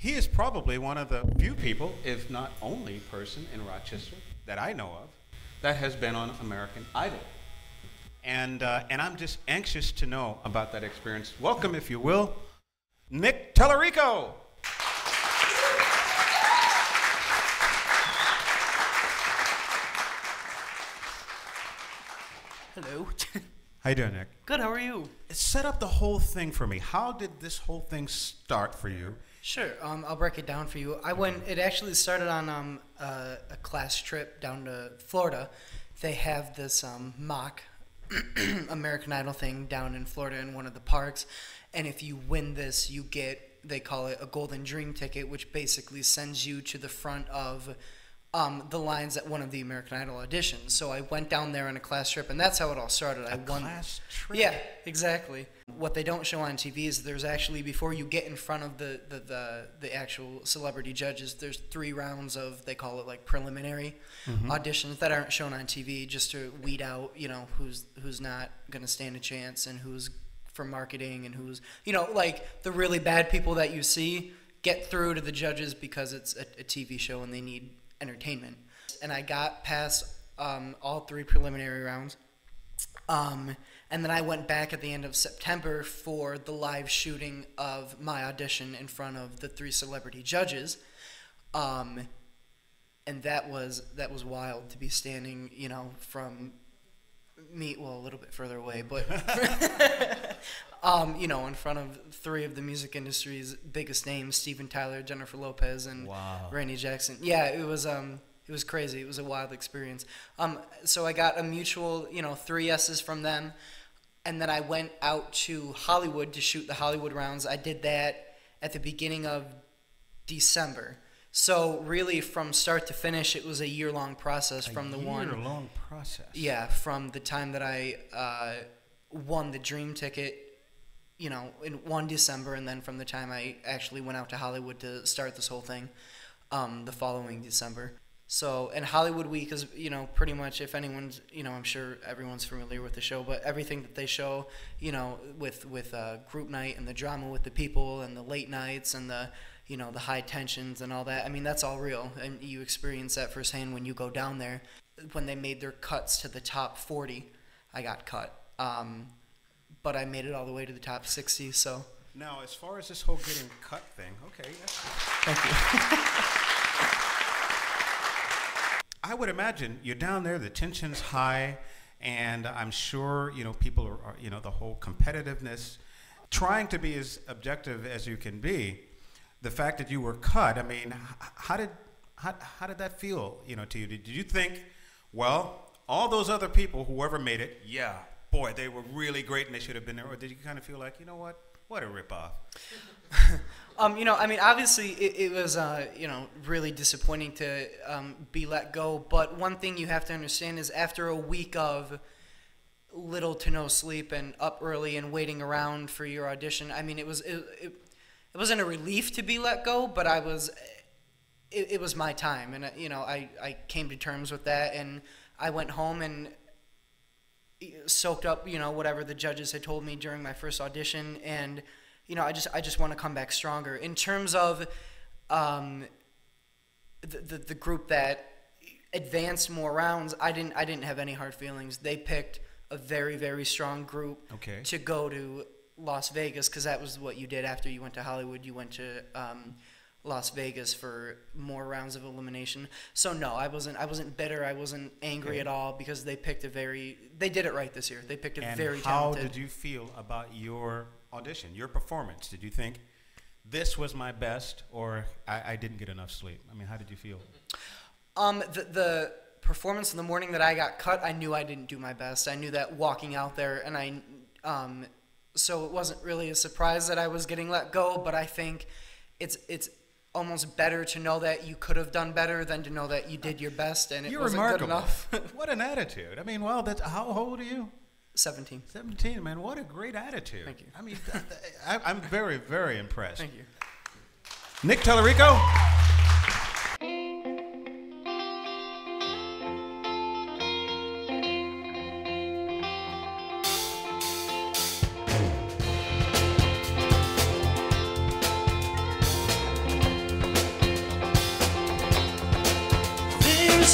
He is probably one of the few people, if not only person in Rochester that I know of, that has been on American Idol. And I'm just anxious to know about that experience. Welcome, if you will, Nick Talarico. Hello. How you doing, Nick? Good, how are you? Set up the whole thing for me. How did this whole thing start for you? Sure, I'll break it down for you. It actually started on a class trip down to Florida. They have this mock American Idol thing down in Florida in one of the parks. And if you win this, you get, they call it a Golden Dream ticket, which basically sends you to the front of the lines at one of the American Idol auditions. So I went down there on a class trip, and that's how it all started. I won. Class trip? Yeah, exactly. What they don't show on TV is there's actually, before you get in front of the actual celebrity judges, there's 3 rounds of, they call it like preliminary auditions that aren't shown on TV, just to weed out, you know, who's not going to stand a chance and who's for marketing and who's, you know, like the really bad people that you see get through to the judges because it's a TV show and they need entertainment. And I got past all 3 preliminary rounds. And then I went back at the end of September for the live shooting of my audition in front of the 3 celebrity judges. And that was wild to be standing, you know, from me, well, a little bit further away, but you know, in front of 3 of the music industry's biggest names, Steven Tyler, Jennifer Lopez, and Randy Jackson. Yeah, it was crazy. It was a wild experience. So I got a mutual, you know, 3 yeses from them, and then I went out to Hollywood to shoot the Hollywood rounds. I did that at the beginning of December. So really, from start to finish, it was a year-long process. Year-long process. Yeah, from the time that I won the Dream ticket, you know, in 1 December, and then from the time I actually went out to Hollywood to start this whole thing, the following December. So, and Hollywood Week is, you know, pretty much, if anyone's, you know, I'm sure everyone's familiar with the show, but everything that they show, you know, with group night and the drama with the people and the late nights and the, you know, the high tensions and all that, I mean, that's all real, and you experience that firsthand when you go down there. When they made their cuts to the top 40, I got cut, but I made it all the way to the top 60, so. Now, as far as this whole getting cut thing, okay. Thank you. I would imagine you're down there, the tension's high, and I'm sure, you know, people are, you know, the whole competitiveness, trying to be as objective as you can be. The fact that you were cut, I mean, how did that feel, you know, to you? Did you think, well, all those other people, whoever made it, yeah, boy, they were really great and they should have been there, or did you kind of feel like, you know what a ripoff? You know, I mean, obviously it was, you know, really disappointing to be let go. But one thing you have to understand is after a week of little to no sleep and up early and waiting around for your audition, I mean, it wasn't a relief to be let go, but it was my time. And, you know, I came to terms with that, and I went home and soaked up, you know, whatever the judges had told me during my first audition, and you know, I just want to come back stronger. In terms of the group that advanced more rounds, I didn't have any hard feelings. They picked a very, very strong group to go to Las Vegas, because that was what you did after you went to Hollywood. You went to Las Vegas for more rounds of elimination. So no, I wasn't bitter. I wasn't angry at all, because they picked they did it right this year. They picked a very talented. How did you feel about your audition, your performance? Did you think this was my best, or I didn't get enough sleep? I mean, how did you feel? The performance in the morning that I got cut, I knew I didn't do my best. I knew that walking out there, and so it wasn't really a surprise that I was getting let go, but I think it's almost better to know that you could have done better than to know that you did your best and it wasn't good enough. What an attitude. I mean, well, how old are you? 17. 17, man. What a great attitude. Thank you. I mean, I'm very, very impressed. Thank you. Nick Talarico.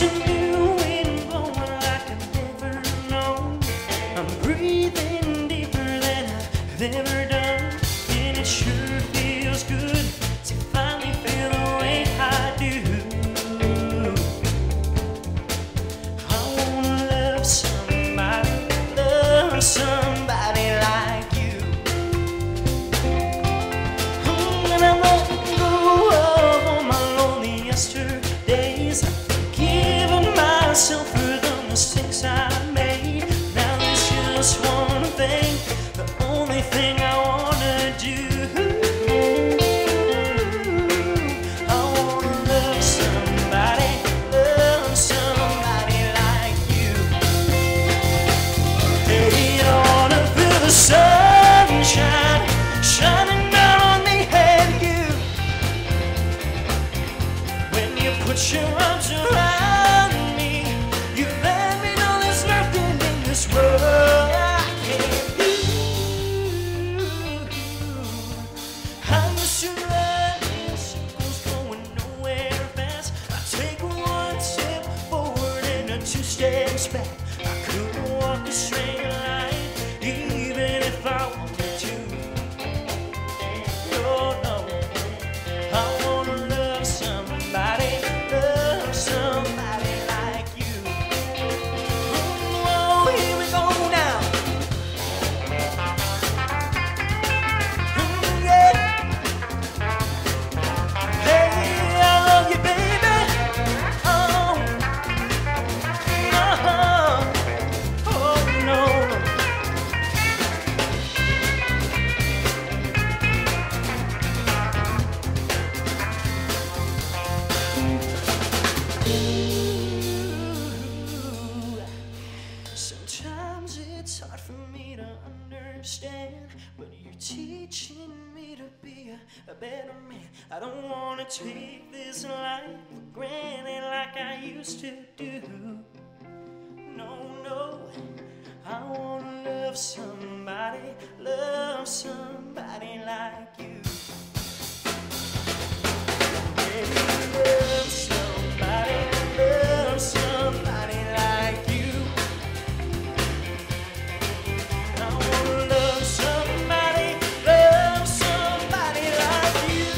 a new wind blowing like I've never known. I'm breathing deeper than I've ever done, and it sure feels good to finally feel the way I do. I wanna love somebody like you. And I won't go on my lonely yesterdays. I've forgiven myself for the mistakes I made. Now there's just one thing, the only thing I wanna do. I wanna love somebody like you. Hey, I wanna feel the sunshine shining down on me and you. When you put your arms around me, you let me know there's nothing in this world I can't do. I'm just running in circles, going nowhere fast. I take one step forward and a 2 steps back. I couldn't walk a straight line, even if I wanted to. No, no, I wanna love somebody like you. Oh, here we go now. Yeah. Hey, I love you, baby. Oh, oh no. Sometimes it's hard for me to understand, but you're teaching me to be a better man. I don't want to take this life for granted like I used to do. No, no, I want to love somebody like you. Yeah, love somebody like you. I wanna love somebody like you.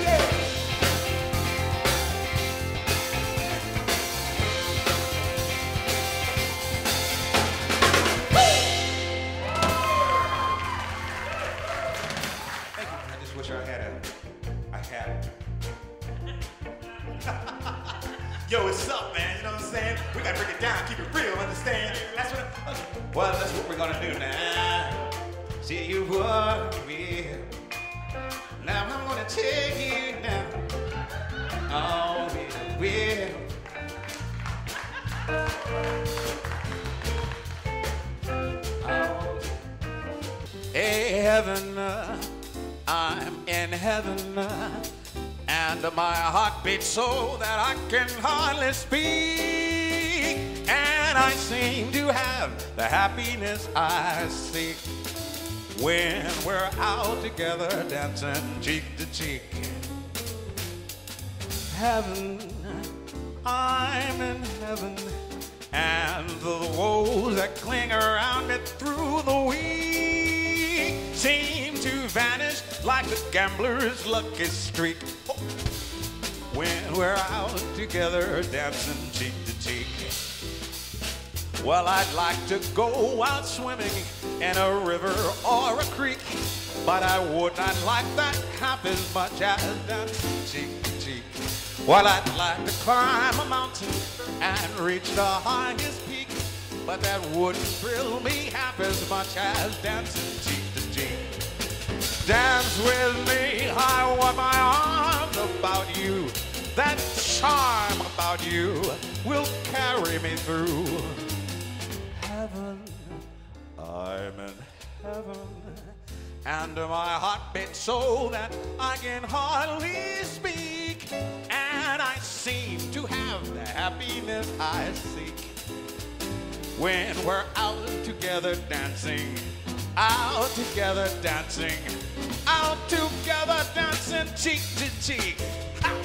Yeah. Thank you. I just wish I had Yo, what's up, man? You know what I'm saying? We gotta break it down, keep it real, understand? That's what. Well, that's what we're gonna do now. See, you were real. Now I'm gonna take you now. Oh, it will. Oh. Hey, heaven, I'm in heaven, and my heart beats so that I can hardly speak, and I seem to have the happiness I seek when we're out together dancing cheek to cheek. Heaven, I'm in heaven, and the woes that cling around me through the week seem to vanish like a gambler's lucky streak when we're out together dancing cheek to cheek. Well, I'd like to go out swimming in a river or a creek, but I would not like that half as much as dancing cheek to cheek. Well, I'd like to climb a mountain and reach the highest peak, but that wouldn't thrill me half as much as dancing cheek to cheek. Dance with me, I want my arms about you. That charm about you will carry me through. Heaven, I'm in heaven, and my heart beats so that I can hardly speak, and I seem to have the happiness I seek when we're out together dancing, out together dancing, cheek to cheek. Ha!